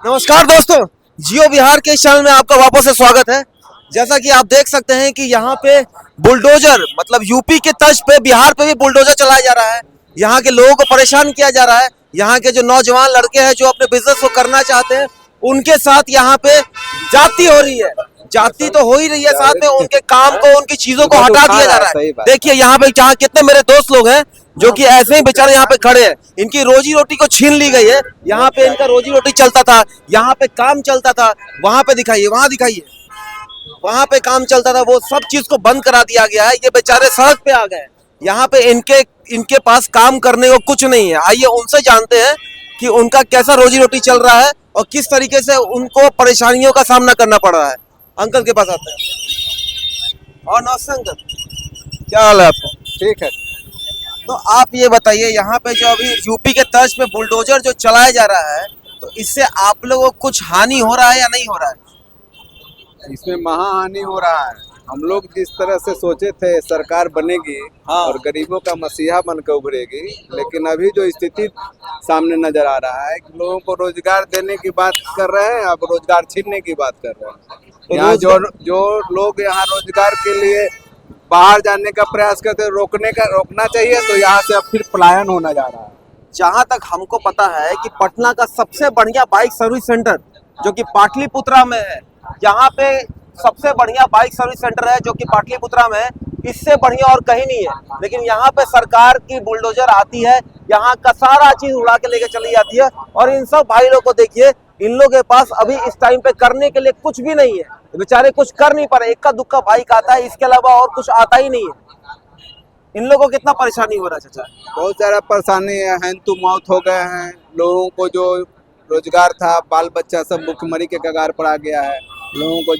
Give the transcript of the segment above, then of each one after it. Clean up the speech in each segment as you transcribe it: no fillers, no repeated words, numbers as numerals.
नमस्कार दोस्तों, जियो बिहार के इस चैनल में आपका वापस से स्वागत है। जैसा कि आप देख सकते हैं कि यहाँ पे बुलडोजर मतलब यूपी के तर्ज पे बिहार पे भी बुलडोजर चलाया जा रहा है। यहाँ के लोगों को परेशान किया जा रहा है। यहाँ के जो नौजवान लड़के हैं जो अपने बिजनेस को करना चाहते हैं, उनके साथ यहाँ पे जाति हो रही है। जाति तो हो ही रही है, साथ में उनके काम को, उनकी चीजों को हटा दिया जा रहा है। देखिए यहाँ पे जहाँ कितने मेरे दोस्त लोग हैं जो कि ऐसे ही बेचारे यहाँ पे खड़े हैं। इनकी रोजी रोटी को छीन ली गई है। यहाँ पे इनका रोजी रोटी चलता था, यहाँ पे काम चलता था। वहां पे दिखाइए, वहां दिखाइए, वहां पे काम चलता था, वो सब चीज को बंद करा दिया गया है। ये बेचारे सड़क पे आ गए। यहाँ पे इनके पास काम करने को कुछ नहीं है। आइए उनसे जानते हैं कि उनका कैसा रोजी रोटी चल रहा है और किस तरीके से उनको परेशानियों का सामना करना पड़ रहा है। अंकल के पास आते हैं। और नमस्ते अंकल, क्या हाल है आपका? ठीक है। तो आप ये बताइए, यहाँ पे जो अभी यूपी के तर्ज पे बुलडोजर जो चलाया जा रहा है, तो इससे आप लोगों को कुछ हानि हो रहा है या नहीं हो रहा है? इसमें महाहानि हो रहा है। हम लोग जिस तरह से सोचे थे सरकार बनेगी और गरीबों का मसीहा बनकर उभरेगी, लेकिन अभी जो स्थिति सामने नजर आ रहा है कि लोगों को रोजगार देने की बात कर रहे हैं, अब रोजगार छीनने की बात कर रहे हैं। तो यहाँ जो लोग यहाँ रोजगार के लिए बाहर जाने का प्रयास करते हैं, रोकना चाहिए, तो यहाँ से अब फिर पलायन होना जा रहा है। जहाँ तक हमको पता है कि पटना का सबसे बढ़िया बाइक सर्विस सेंटर जो कि पाटलिपुत्रा में है, यहाँ पे सबसे बढ़िया बाइक सर्विस सेंटर है जो कि पाटलिपुत्रा में है। इससे बढ़िया और कहीं नहीं है। लेकिन यहाँ पे सरकार की बुलडोजर आती है, यहाँ का सारा चीज उड़ा के लेके चली जाती है। और इन सब भाई लोग को देखिए, इन लोगों के पास अभी इस टाइम पे करने के लिए कुछ भी नहीं है। बेचारे कुछ कर नहीं पा रहे। इक्का दुक्का बाइक आता है, इसके अलावा और कुछ आता ही नहीं है। इन लोगों को कितना परेशानी हो रहा है चाचा? बहुत सारा परेशानी है। तो मौत हो गए हैं लोगों को, जो रोजगार था, बाल बच्चा सब भुखमरी के कगार पर आ गया है। लोगों को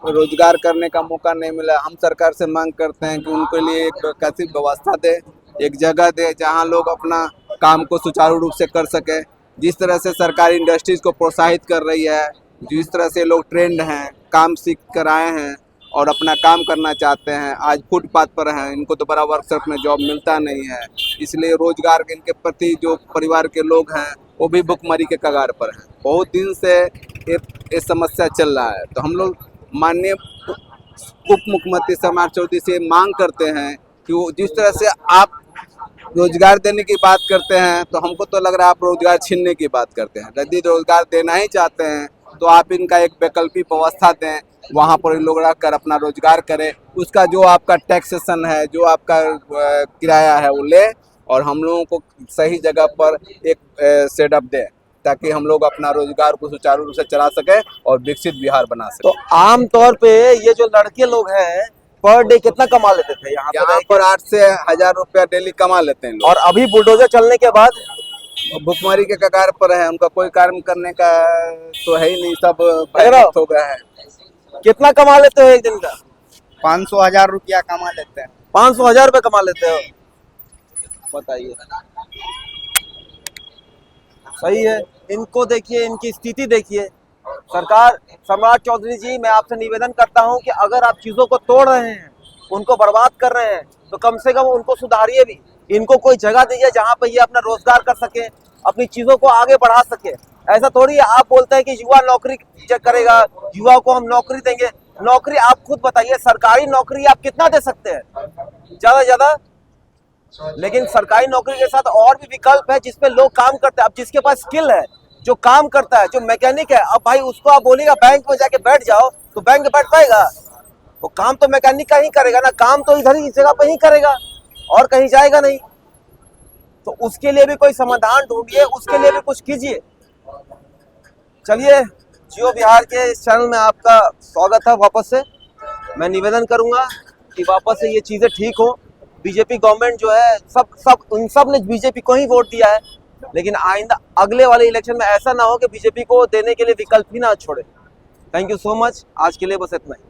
रोजगार करने का मौका नहीं मिला। हम सरकार से मांग करते हैं कि उनके लिए एक कैसी व्यवस्था दे, एक जगह दे जहां लोग अपना काम को सुचारू रूप से कर सके। जिस तरह से सरकारी इंडस्ट्रीज को प्रोत्साहित कर रही है, जिस तरह से लोग ट्रेंड हैं, काम सीख कर आए हैं और अपना काम करना चाहते हैं, आज फुटपाथ पर हैं, इनको तो बड़ा वर्कशॉप में जॉब मिलता नहीं है। इसलिए रोजगार इनके प्रति जो परिवार के लोग हैं वो भी भुखमरी के कगार पर हैं। बहुत दिन से ये समस्या चल रहा है। तो हम लोग माननीय उप मुख्यमंत्री सम्राट चौधरी से मांग करते हैं कि वो जिस तरह से आप रोजगार देने की बात करते हैं, तो हमको तो लग रहा है आप रोजगार छीनने की बात करते हैं। यदि रोजगार देना ही चाहते हैं तो आप इनका एक वैकल्पिक व्यवस्था दें, वहाँ पर लोग रह कर अपना रोजगार करें। उसका जो आपका टैक्सेशन है, जो आपका किराया है, वो ले और हम लोगों को सही जगह पर एक सेटअप दें, ताकि हम लोग अपना रोजगार को सुचारू रूप से चला सके और विकसित बिहार बना सके। तो आम तौर पे ये जो लड़के लोग हैं पर डे कितना कमा लेते थे यहाँ पर 8 से 1000 रुपया डेली कमा लेते हैं लोग। और अभी बुलडोजर चलने के बाद भुखमरी के कगार पर है। उनका कोई काम करने का तो है ही नहीं, सब भयभीत हो गया है। कितना कमा लेते हो एक दिन का? 500-1000 रुपया कमा लेते हैं। 500-1000 रुपये कमा लेते हो? बताइए, सही है। इनको देखिए, इनकी स्थिति देखिए। सरकार, सम्राट चौधरी जी, मैं आपसे निवेदन करता हूं कि अगर आप चीजों को तोड़ रहे हैं, उनको बर्बाद कर रहे हैं, तो कम से कम उनको सुधारिए भी। इनको कोई जगह दीजिए जहां पर ये अपना रोजगार कर सके, अपनी चीजों को आगे बढ़ा सके। ऐसा थोड़ी है आप बोलते हैं कि युवा नौकरी करेगा, युवा को हम नौकरी देंगे। नौकरी आप खुद बताइए, सरकारी नौकरी आप कितना दे सकते हैं? ज्यादा से ज्यादा। लेकिन सरकारी नौकरी के साथ और भी विकल्प है जिसपे लोग काम करते हैं। अब जिसके पास स्किल है, जो काम करता है, जो मैकेनिक है, अब भाई उसको आप बोलिएगा बैंक में जाके बैठ जाओ, तो बैंक में बैठ पाएगा? वो काम तो मैकेनिक का ही करेगा ना, काम तो इधर ही इस जगह पे ही करेगा और कहीं जाएगा नहीं। तो उसके लिए भी कोई समाधान ढूंढिए, उसके लिए भी कुछ कीजिए। चलिए, जियो बिहार के इस चैनल में आपका स्वागत है वापस से। मैं निवेदन करूंगा कि वापस से ये चीजें ठीक हो। बीजेपी गवर्नमेंट जो है, उन सब ने बीजेपी को ही वोट दिया है। लेकिन आइंदा अगले वाले इलेक्शन में ऐसा ना हो कि बीजेपी को देने के लिए विकल्प ही ना छोड़े। Thank you so much. आज के लिए बस इतना ही।